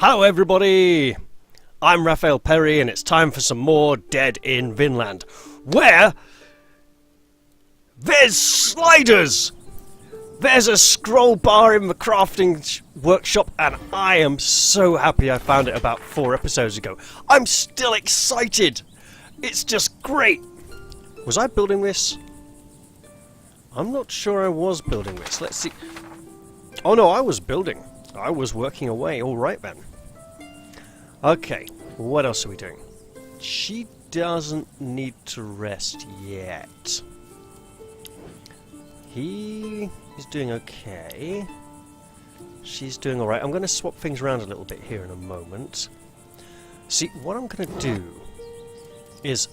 Hello everybody! I'm Raphael Perry and it's time for some more Dead in Vinland, where there's sliders! There's a scroll bar in the crafting workshop and I am so happy I found it about 4 episodes ago. I'm still excited! It's just great! Was I building this? I'm not sure I was building this. Let's see. Oh no, I was building. I was working away. Alright then. Okay, what else are we doing? She doesn't need to rest yet. He is doing okay. She's doing alright. I'm going to swap things around a little bit here in a moment. See, what I'm going to do is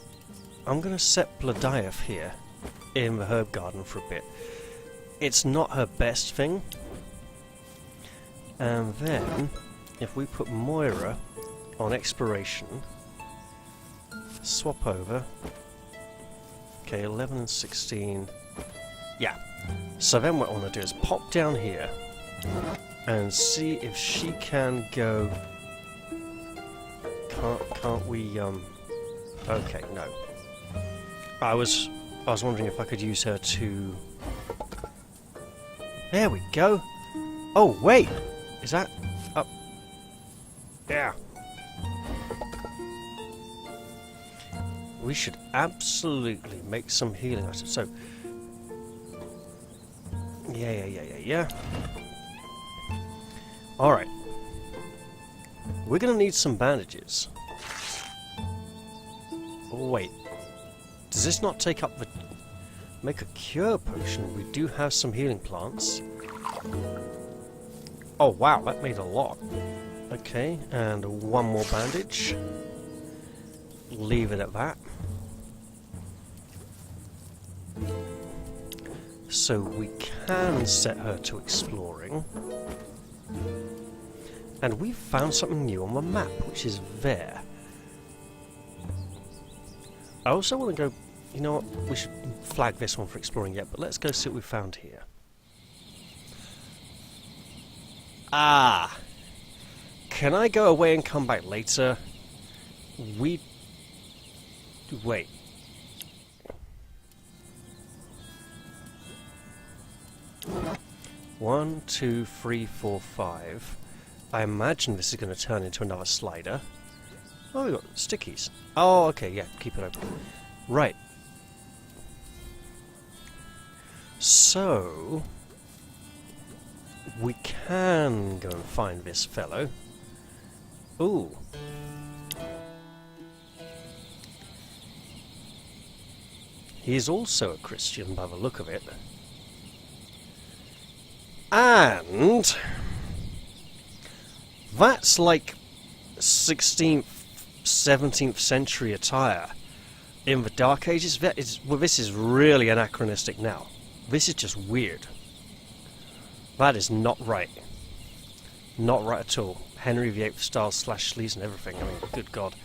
I'm going to set Bladaev here in the herb garden for a bit. It's not her best thing. And then, if we put Moira on exploration, swap over. Okay, 11 and 16. Yeah. So then what I want to do is pop down here and see if she can go. Can't we? Okay, no. I was wondering if I could use her to. There we go. Oh wait, is that up? Yeah. We should absolutely make some healing items. So, yeah. Alright. We're going to need some bandages. Oh, wait. Does this not take up the... Make a cure potion? We do have some healing plants. Oh, wow, that made a lot. Okay, and one more bandage. Leave it at that. So we can set her to exploring. And we've found something new on the map, which is there. I also want to go... You know what? We should flag this one for exploring yet, but let's go see what we found here. Ah! Can I go away and come back later? Wait. One, 2, 3, 4, 5. I imagine this is going to turn into another slider. Oh, we've got stickies. Oh, okay, yeah, keep it open. Right. So, we can go and find this fellow. Ooh. He is also a Christian by the look of it. And that's like 16th, 17th century attire in the Dark Ages. Well, this is really anachronistic now. This is just weird. That is not right. Not right at all. Henry VIII style slash sleeves and everything. I mean, good God.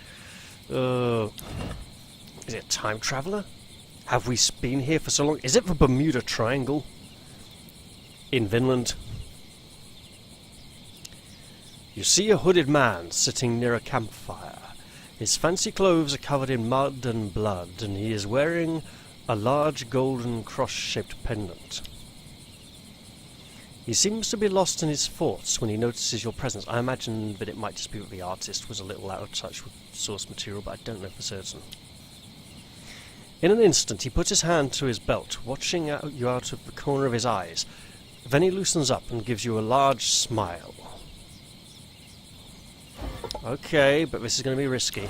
Is it a time traveller? Have we been here for so long? Is it the Bermuda Triangle? In Vinland? You see a hooded man sitting near a campfire. His fancy clothes are covered in mud and blood, and he is wearing a large golden cross-shaped pendant. He seems to be lost in his thoughts when he notices your presence. I imagine that it might just be that the artist was a little out of touch with source material, but I don't know for certain. In an instant, he puts his hand to his belt, watching you out of the corner of his eyes. Then he loosens up and gives you a large smile. Okay, but this is going to be risky.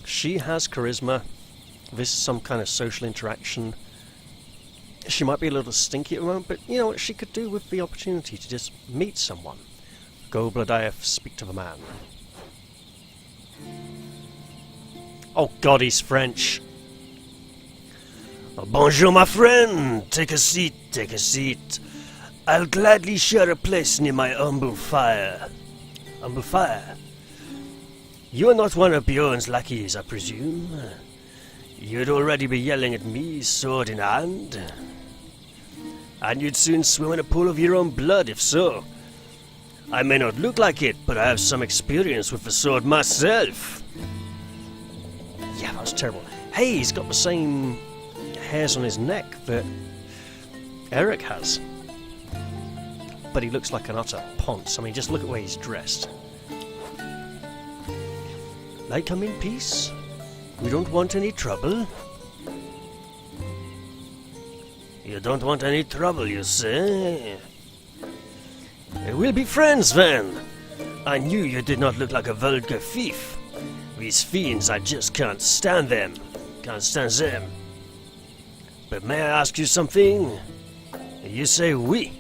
She has charisma. This is some kind of social interaction. She might be a little stinky at the moment, but you know what she could do with the opportunity to just meet someone. Go, Bladaev, speak to the man. Oh God, he's French. Bonjour, my friend. Take a seat, take a seat. I'll gladly share a place near my humble fire. Humble fire? You are not one of Bjorn's lackeys, I presume? You'd already be yelling at me, sword in hand. And you'd soon swim in a pool of your own blood, if so. I may not look like it, but I have some experience with the sword myself. Yeah, that was terrible. Hey, he's got the same hairs on his neck that Eric has. But he looks like an utter ponce. I mean, just look at the way he's dressed. Like come in peace? We don't want any trouble. You don't want any trouble, you say? We'll be friends then. I knew you did not look like a vulgar thief. These fiends, I just can't stand them. Can't stand them. But may I ask you something? You say we.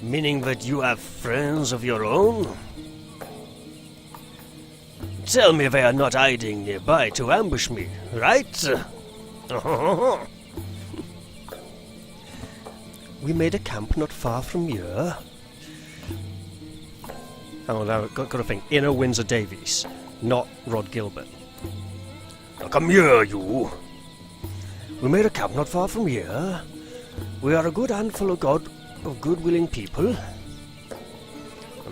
Meaning that you have friends of your own? Tell me they are not hiding nearby to ambush me, right? We made a camp not far from here. Oh, now got to think. Inner Windsor Davies, not Rod Gilbert. Now come here, you. We made a camp not far from here. We are a good handful of good-willing people.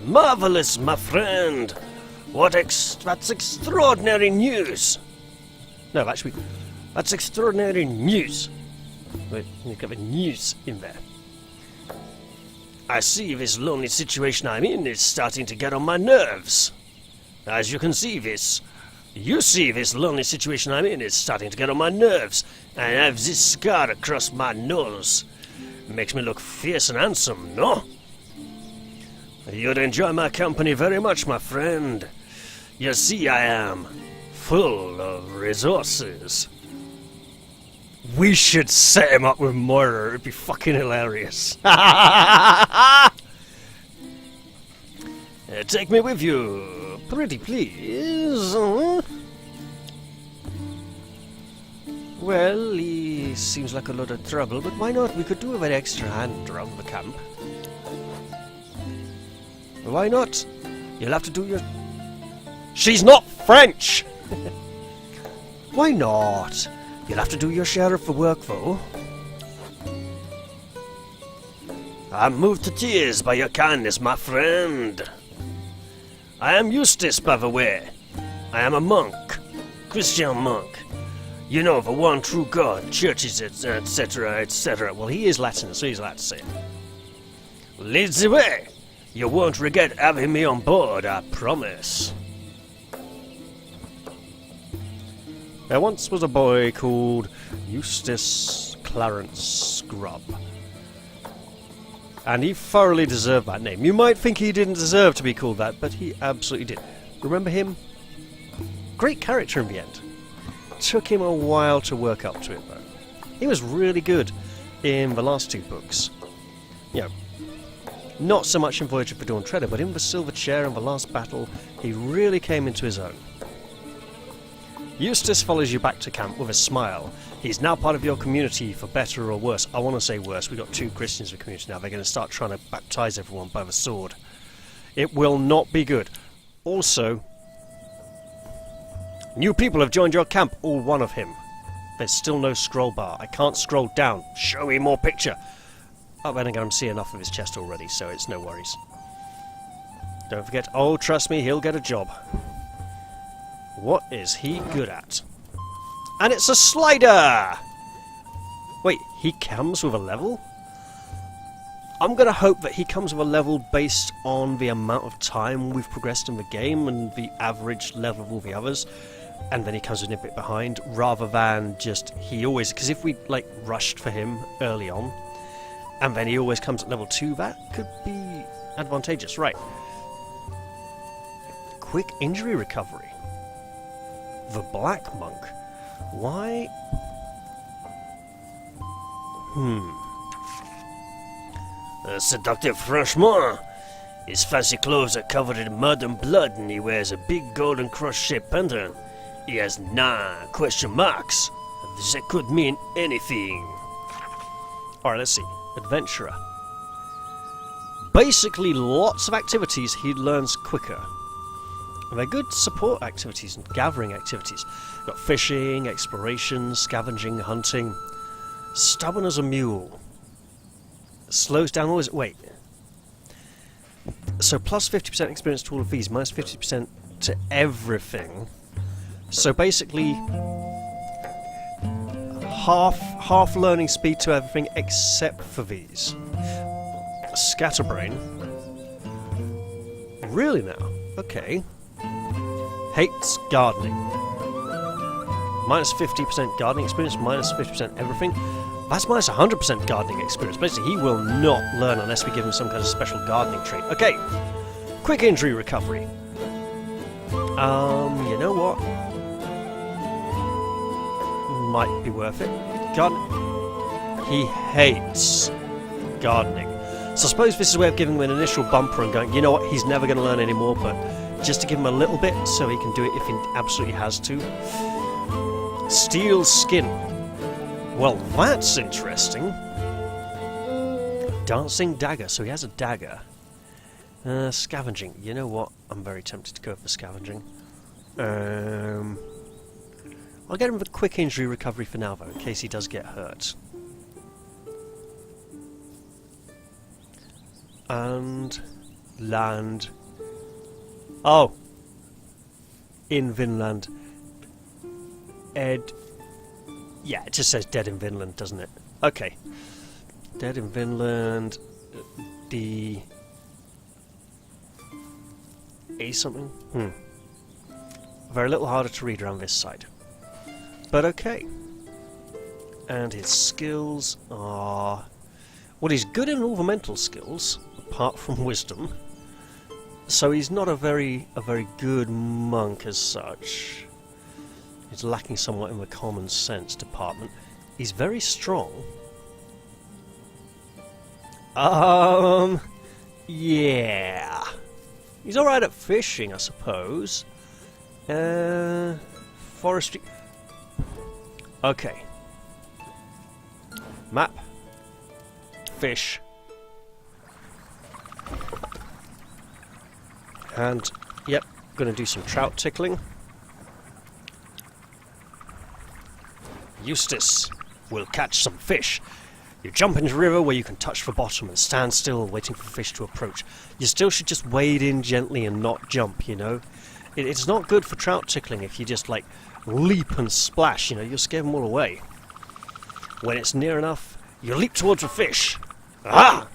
Marvelous, my friend. That's extraordinary news. No, actually, that's extraordinary news. Wait, you got the news in there. I see this lonely situation I'm in is starting to get on my nerves. As you can see this. You see this lonely situation I'm in is starting to get on my nerves. And I have this scar across my nose. Makes me look fierce and handsome, no? You'd enjoy my company very much, my friend. You see, I am full of resources. We should set him up with Moira. It'd be fucking hilarious. Take me with you, pretty please. Well, he seems like a lot of trouble, but why not? We could do with an extra hand around the camp. Why not? You'll have to do your... She's not French! Why not? You'll have to do your share of the work, though. I'm moved to tears by your kindness, my friend. I am Eustace, by the way. I am a monk. Christian monk. You know, the one true God, churches, etc., etc. Well, he is Latin, so he's allowed to say it. Lead the way. You won't regret having me on board, I promise. There once was a boy called Eustace Clarence Scrubb. And he thoroughly deserved that name. You might think he didn't deserve to be called that, but he absolutely did. Remember him? Great character in the end. Took him a while to work up to it, though. He was really good in the last two books. You know, not so much in Voyage of the Dawn Treader, but in the Silver Chair and the Last Battle, he really came into his own. Eustace follows you back to camp with a smile. He's now part of your community, for better or worse. I want to say worse. We've got 2 Christians in the community now. They're going to start trying to baptize everyone by the sword. It will not be good. Also, new people have joined your camp, all one of him. There's still no scroll bar. I can't scroll down. Show me more picture. Oh, then again, I'm seeing enough of his chest already, so it's no worries. Don't forget, oh, trust me, he'll get a job. What is he good at? And it's a slider! Wait, he comes with a level? I'm going to hope that he comes with a level based on the amount of time we've progressed in the game and the average level of all the others, and then he comes in a bit behind, rather than just he always... Because if we, like, rushed for him early on, and then he always comes at level 2, that could be advantageous. Right. Quick injury recovery. The Black Monk. Why? A seductive Frenchman. His fancy clothes are covered in mud and blood, and he wears a big golden cross-shaped pendant. He has 9 question marks. That could mean anything. Alright, let's see. Adventurer. Basically, lots of activities he learns quicker. And they're good support activities and gathering activities. You've got fishing, exploration, scavenging, hunting. Stubborn as a mule. Slows down always... Wait. So plus 50% experience to all of these, minus 50% to everything. So basically, half learning speed to everything except for these. Scatterbrain. Really now? Okay. Hates gardening. Minus 50% gardening experience, minus 50% everything. That's minus 100% gardening experience. Basically, he will not learn unless we give him some kind of special gardening trait. Okay. Quick injury recovery. You know what? Might be worth it. He hates gardening. So I suppose this is a way of giving him an initial bumper and going, you know what, he's never going to learn anymore, but just to give him a little bit so he can do it if he absolutely has to. Steel skin. Well, that's interesting. Dancing dagger, so he has a dagger. Scavenging. You know what? I'm very tempted to go for scavenging. I'll get him the quick injury recovery for now, though, in case he does get hurt. And land. Oh! In Vinland. Yeah, it just says dead in Vinland, doesn't it? Okay. Dead in Vinland. D. A something? Very little harder to read around this side. But okay. And his skills are... Well, he's good in all the mental skills, apart from wisdom. So he's not a very good monk as such. He's lacking somewhat in the common sense department. He's very strong. Yeah. He's alright at fishing, I suppose. Forestry. Okay. Map. Fish. And, yep, gonna do some trout tickling. Eustace will catch some fish. You jump into the river where you can touch the bottom and stand still waiting for fish to approach. You still should just wade in gently and not jump, you know. It's not good for trout tickling if you just, like, leap and splash, you know, you'll scare them all away. When it's near enough, you leap towards the fish. Ah!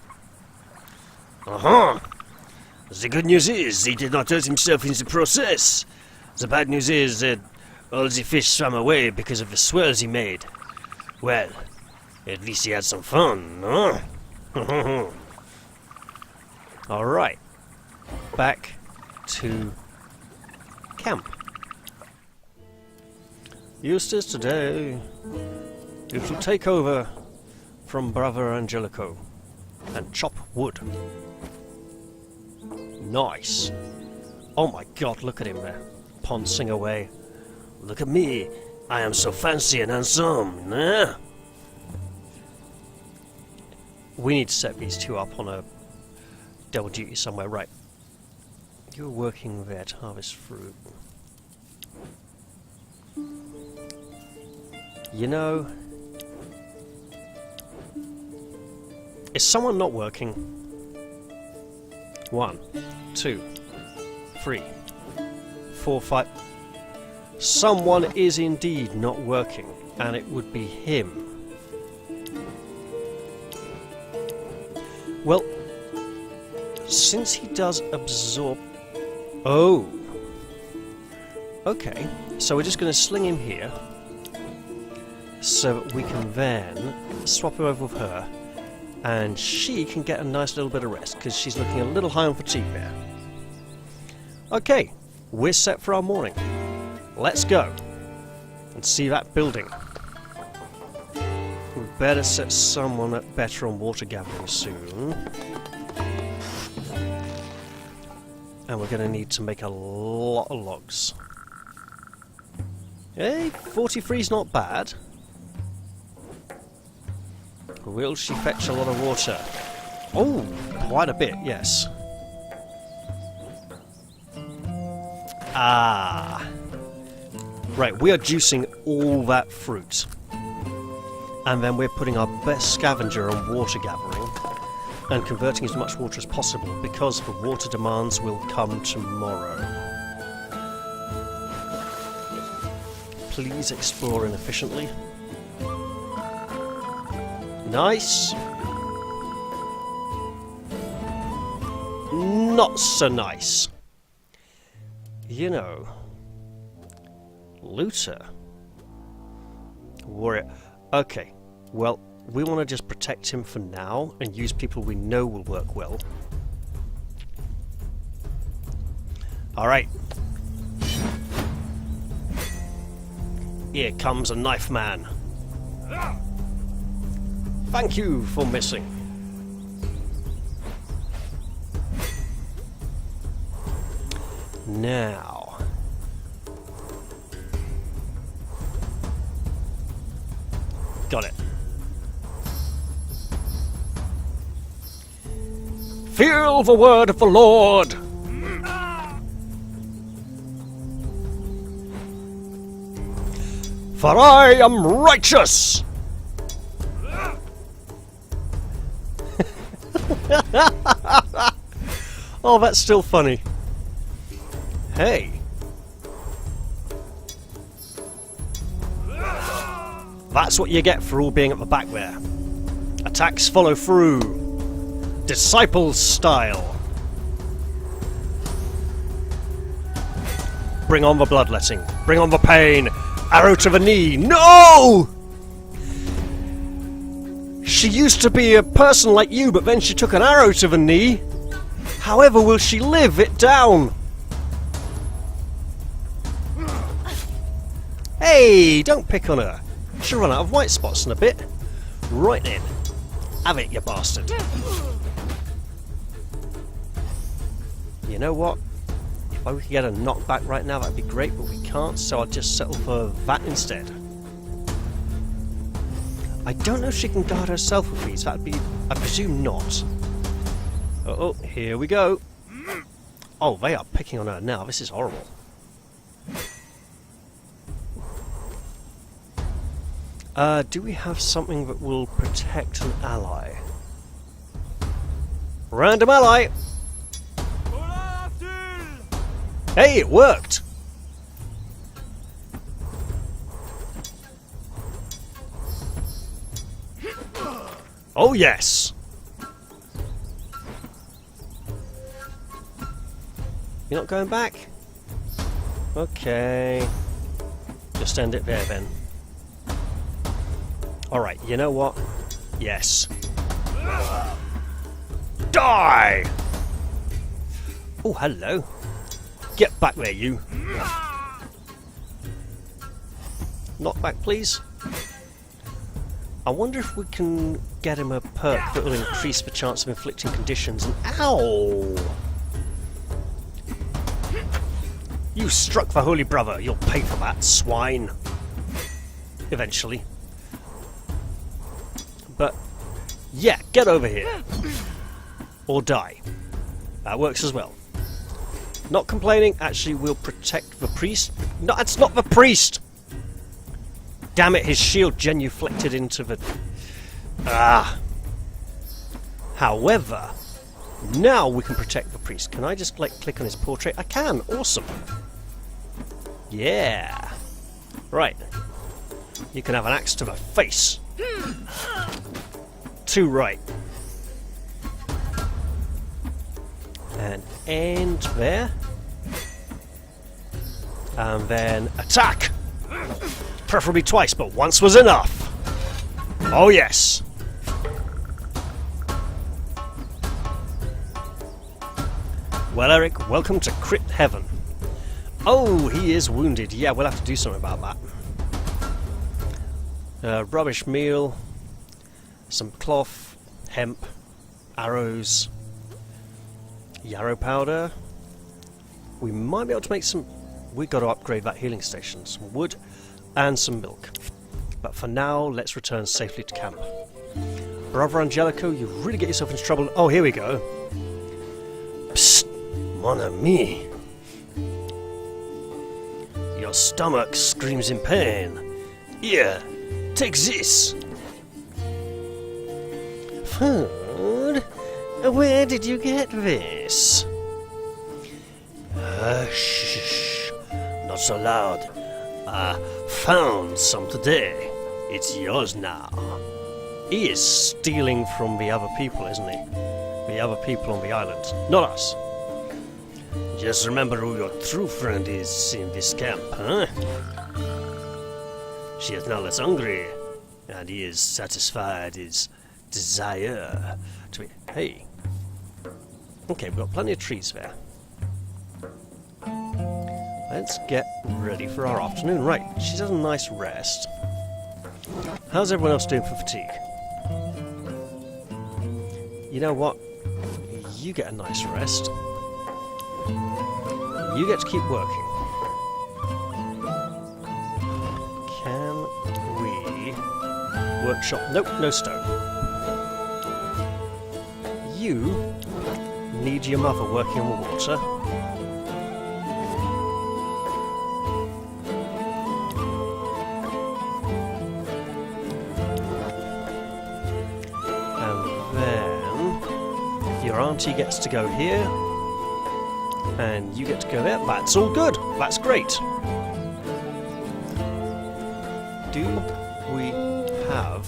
Uh-huh! The good news is he did not hurt himself in the process. The bad news is that all the fish swam away because of the swirls he made. Well, at least he had some fun, huh? Alright. Back to camp. Eustace, today you shall take over from Brother Angelico and chop wood. Nice. Oh my god, look at him there, poncing away. Look at me, I am so fancy and handsome, eh? We need to set these two up on a double duty somewhere, right. You're working there to harvest fruit. You know, is someone not working? 1, 2, 3, 4, 5. Someone is indeed not working, and it would be him. Well, since he does absorb... Oh! Okay, so we're just going to sling him here, so that we can then swap him over with her, and she can get a nice little bit of rest, because she's looking a little high on fatigue there. Okay, we're set for our morning. Let's go and see that building. We better set someone up better on water gathering soon. And we're going to need to make a lot of logs. Hey, 43 is not bad. Will she fetch a lot of water? Oh, quite a bit, yes. Ah. Right, we are juicing all that fruit. And then we're putting our best scavenger on water gathering. and converting as much water as possible because the water demands will come tomorrow. Please explore inefficiently. Nice. Not so nice. You know, looter. Warrior. Okay, well, we want to just protect him for now and use people we know will work well. Alright. Here comes a knife man. Thank you for missing. Now. Got it. Feel the word of the Lord! For I am righteous! Oh, that's still funny. Hey! That's what you get for all being at the back there. Attacks follow through. Disciples style. Bring on the bloodletting. Bring on the pain. Arrow to the knee. No! She used to be a person like you, but then she took an arrow to the knee. However will she live it down? Hey, don't pick on her. She'll run out of white spots in a bit. Right then. Have it, you bastard. You know what? If I could get a knockback right now, that'd be great, but we can't, so I'll just settle for that instead. I don't know if she can guard herself with these. That'd be... I presume not. Uh-oh, here we go. Oh, they are picking on her now. This is horrible. Do we have something that will protect an ally? Random ally! Hey, it worked! Oh yes! You're not going back? Okay. Just end it there then. Alright, you know what? Yes. Die! Oh, hello. Get back there, you. Knock back, please. I wonder if we can get him a perk that will increase the chance of inflicting conditions and... Ow! You struck the Holy Brother. You'll pay for that, swine. Eventually. But, yeah, get over here. Or die. That works as well. Not complaining, actually we'll protect the priest. No, that's not the priest! Damn it, his shield genuflected into the... Ah! However, now we can protect the priest. Can I just, like, click on his portrait? I can! Awesome! Yeah! Right. You can have an axe to the face. Two right. And end there. And then attack! Preferably twice, but once was enough. Oh yes. Well, Eric, welcome to Crit Heaven. Oh, he is wounded. Yeah, we'll have to do something about that. Rubbish meal, some cloth, hemp, arrows, yarrow powder. We might be able to make some... We've got to upgrade that healing station. Some wood and some milk. But for now, let's return safely to camp. Brother Angelico, you really get yourself into trouble. Oh, here we go. Psst, mon ami. Your stomach screams in pain. Here, take this. Food? Where did you get this? Shh. Not so loud. I found some today. It's yours now. He is stealing from the other people, isn't he? The other people on the island. Not us. Just remember who your true friend is in this camp, huh? She is now less hungry, and he is satisfied his desire to be... Hey. Okay, we've got plenty of trees there. Let's get ready for our afternoon. Right, she's had a nice rest. How's everyone else doing for fatigue? You know what? You get a nice rest. You get to keep working. Can we... workshop... Nope, no stone. You need your mother working on the water. And then your auntie gets to go here, and you get to go there. That's all good. That's great. Do we have...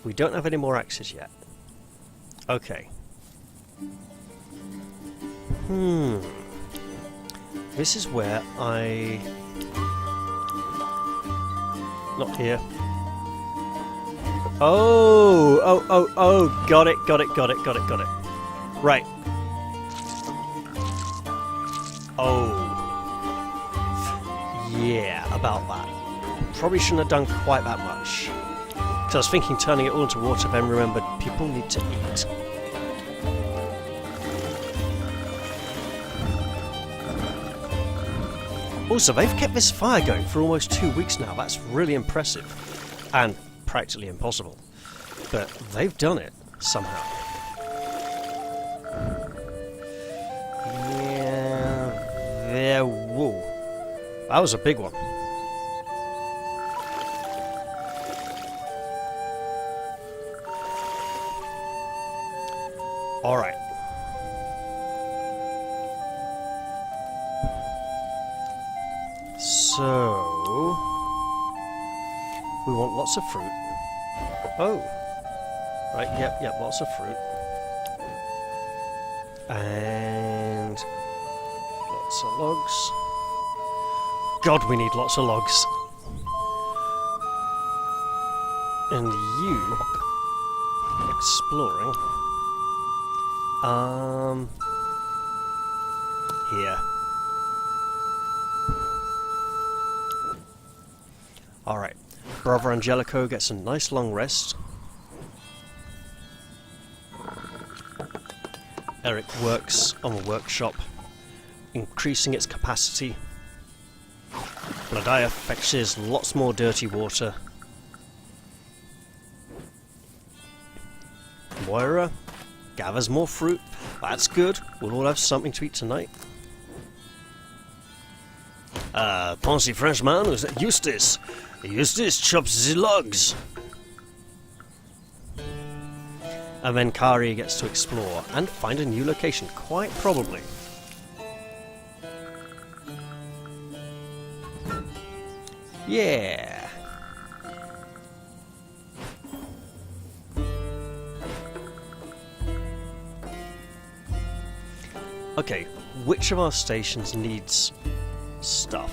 We don't have any more axes yet. Okay. This is where I... Not here. Oh, got it. Right. Oh. Yeah, about that. Probably shouldn't have done quite that much. Because I was thinking turning it all into water, then remembered people need to eat. Also, they've kept this fire going for almost 2 weeks now. That's really impressive. And practically impossible. But they've done it, somehow. Yeah... There... Whoa. That was a big one. Alright. So... we want lots of fruit. Oh! Right, yep, lots of fruit. And... lots of logs. God, we need lots of logs. And you... exploring... here. Alright. Brother Angelico gets a nice long rest. Eric works on the workshop, increasing its capacity. Bloodiah fetches lots more dirty water. Moira gathers more fruit. That's good. We'll all have something to eat tonight. Fancy Frenchman was Eustace. Eustace chops the logs. And then Kari gets to explore and find a new location, quite probably. Yeah. Okay, which of our stations needs stuff?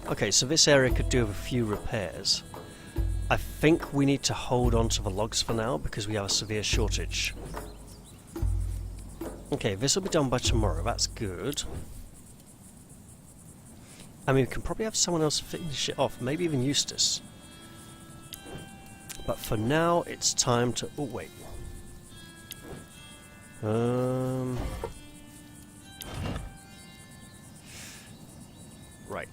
Okay, so this area could do with a few repairs. I think we need to hold on to the logs for now because we have a severe shortage. Okay, this will be done by tomorrow, that's good. I mean, we can probably have someone else finish it off, maybe even Eustace. But for now, it's time to... oh, wait. Right.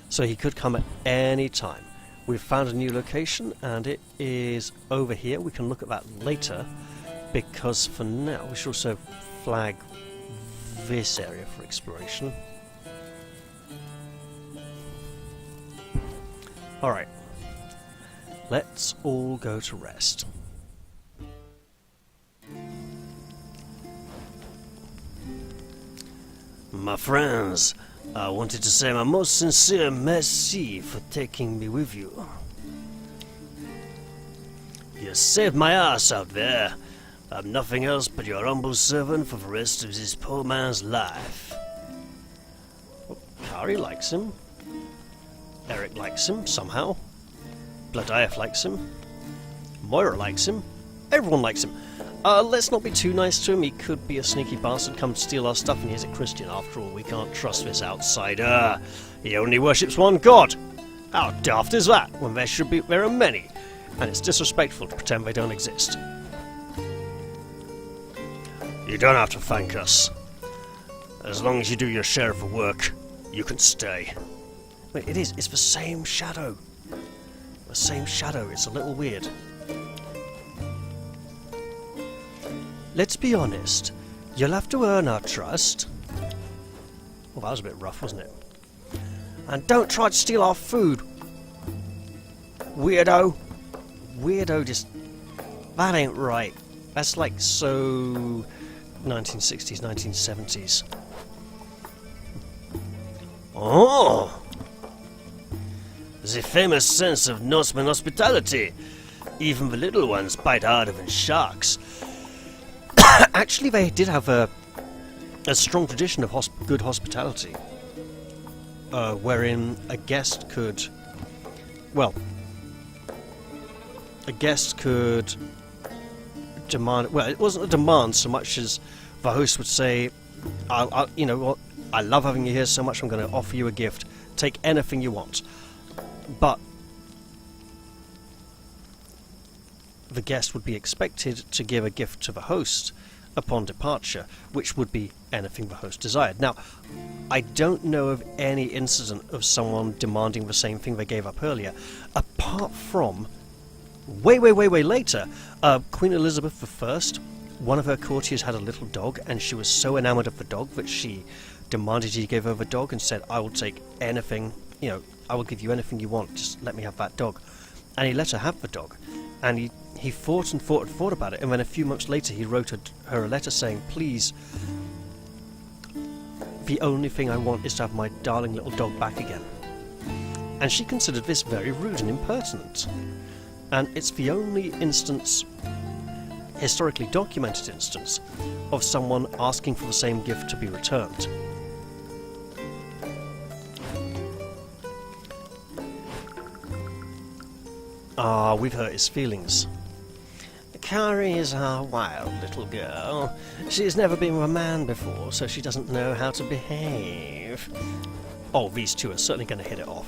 So he could come at any time. We've found a new location, and it is over here. We can look at that later, because for now we should also flag this area for exploration. Alright, let's all go to rest. My friends, I wanted to say my most sincere merci for taking me with you. You saved my ass out there. I'm nothing else but your humble servant for the rest of this poor man's life. Oh, Kari likes him. Eric likes him, somehow. Bloodiah likes him. Moira likes him. Everyone likes him. Let's not be too nice to him. He could be a sneaky bastard, come to steal our stuff, and he's a Christian after all. We can't trust this outsider. He only worships one god. How daft is that, when there are many? And it's disrespectful to pretend they don't exist. You don't have to thank us. As long as you do your share of the work, you can stay. Wait, it's the same shadow. The same shadow, it's a little weird. Let's be honest, you'll have to earn our trust. Well, that was a bit rough, wasn't it? And don't try to steal our food. Weirdo. Weirdo, just... That ain't right. That's like so... 1960s, 1970s. Oh! The famous sense of Norseman hospitality. Even the little ones bite harder than sharks. Actually, they did have a strong tradition of good hospitality, wherein a guest could, demand. Well, it wasn't a demand so much as the host would say, "You know what? I love having you here so much. I'm going to offer you a gift. Take anything you want." But the guest would be expected to give a gift to the host upon departure, which would be anything the host desired. Now, I don't know of any incident of someone demanding the same thing they gave up earlier, apart from way later. Queen Elizabeth I, one of her courtiers had a little dog, and she was so enamored of the dog that she demanded he give her the dog and said, "I will take anything, I will give you anything you want, just let me have that dog." And he let her have the dog, and he fought about it, and then a few months later he wrote her a letter saying, "Please, the only thing I want is to have my darling little dog back again." And she considered this very rude and impertinent. And it's the only instance, historically documented instance, of someone asking for the same gift to be returned. We've hurt his feelings. Kari is our wild little girl. She's never been with a man before, so she doesn't know how to behave. Oh, these two are certainly going to hit it off.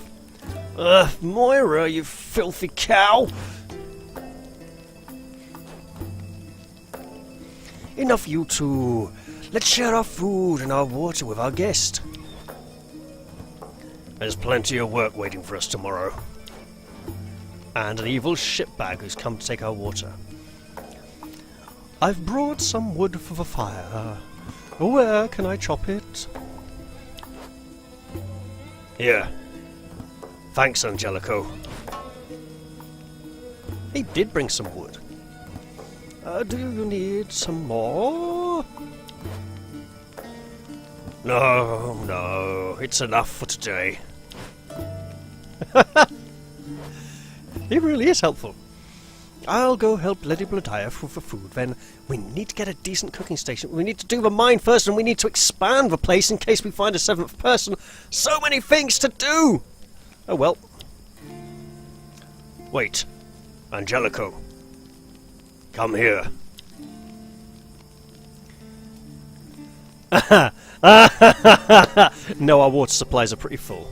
Moira, you filthy cow! Enough, you two. Let's share our food and our water with our guest. There's plenty of work waiting for us tomorrow. And an evil shipbag who's come to take our water. I've brought some wood for the fire. Where can I chop it? Here. Thanks, Angelico. He did bring some wood. Do you need some more? No, it's enough for today. He really is helpful. I'll go help Lady Bloodiah for the food, then. We need to get a decent cooking station. We need to do the mine first, and we need to expand the place in case we find a seventh person. So many things to do! Oh well. Wait. Angelico. Come here. No, our water supplies are pretty full.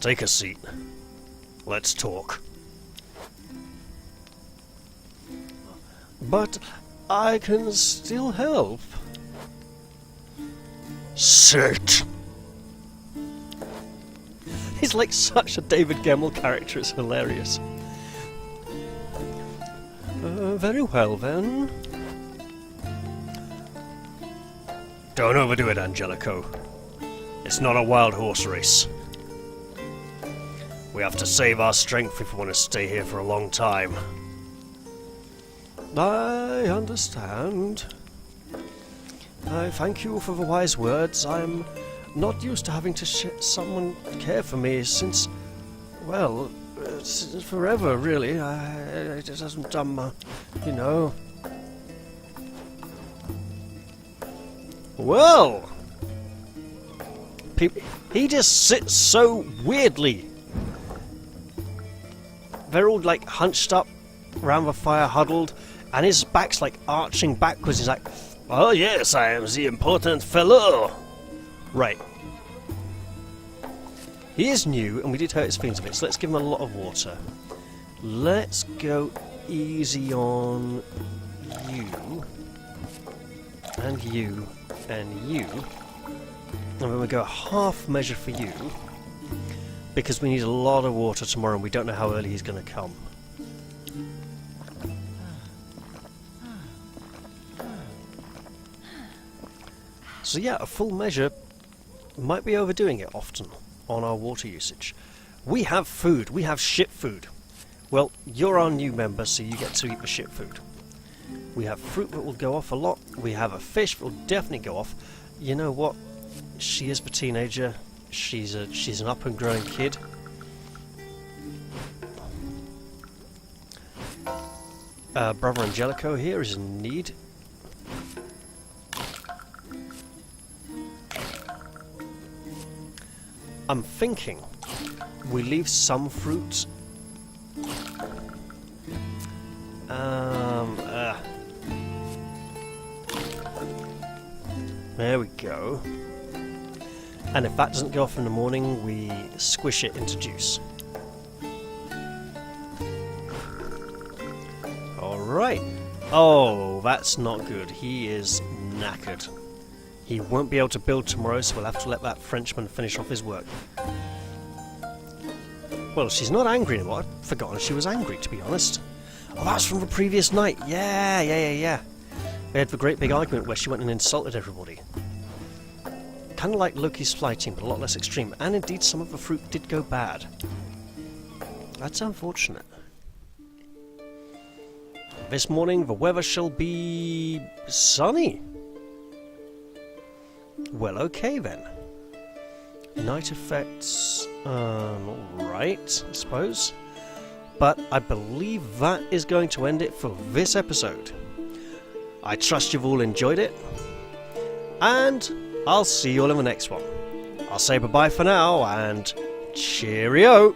Take a seat. Let's talk. But I can still help. Sit! He's like such a David Gemmell character, it's hilarious. Very well then. Don't overdo it, Angelico. It's not a wild horse race. We have to save our strength if we want to stay here for a long time. I understand. I thank you for the wise words. I'm not used to having to someone care for me since, well, since forever, really. It hasn't you know. Well, he just sits so weirdly. They're all like hunched up around the fire, huddled, and his back's like arching backwards. He's like, "Oh yes, I am the important fellow." Right. He is new, and we did hurt his feelings a bit, so let's give him a lot of water. Let's go easy on you, and you, and you. And then we'll go half measure for you, because we need a lot of water tomorrow, and we don't know how early he's going to come. So yeah, a full measure might be overdoing it often on our water usage. We have food. We have ship food. Well, you're our new member, so you get to eat the ship food. We have fruit that will go off a lot. We have a fish that will definitely go off. You know what? She is the teenager. She's an up and growing kid. Brother Angelico here is in need. I'm thinking we leave some fruit. There we go. And if that doesn't go off in the morning, we squish it into juice. Alright. Oh, that's not good. He is knackered. He won't be able to build tomorrow, so we'll have to let that Frenchman finish off his work. Well, she's not angry anymore. I'd forgotten she was angry, to be honest. Oh, that's from the previous night. Yeah. They had the great big argument where she went and insulted everybody. Kind of like Loki's fighting, but a lot less extreme. And indeed, some of the fruit did go bad. That's unfortunate. This morning, the weather shall be sunny. Well, okay then. Night effects, alright, I suppose. But I believe that is going to end it for this episode. I trust you've all enjoyed it. And I'll see you all in the next one. I'll say bye-bye for now, and cheerio!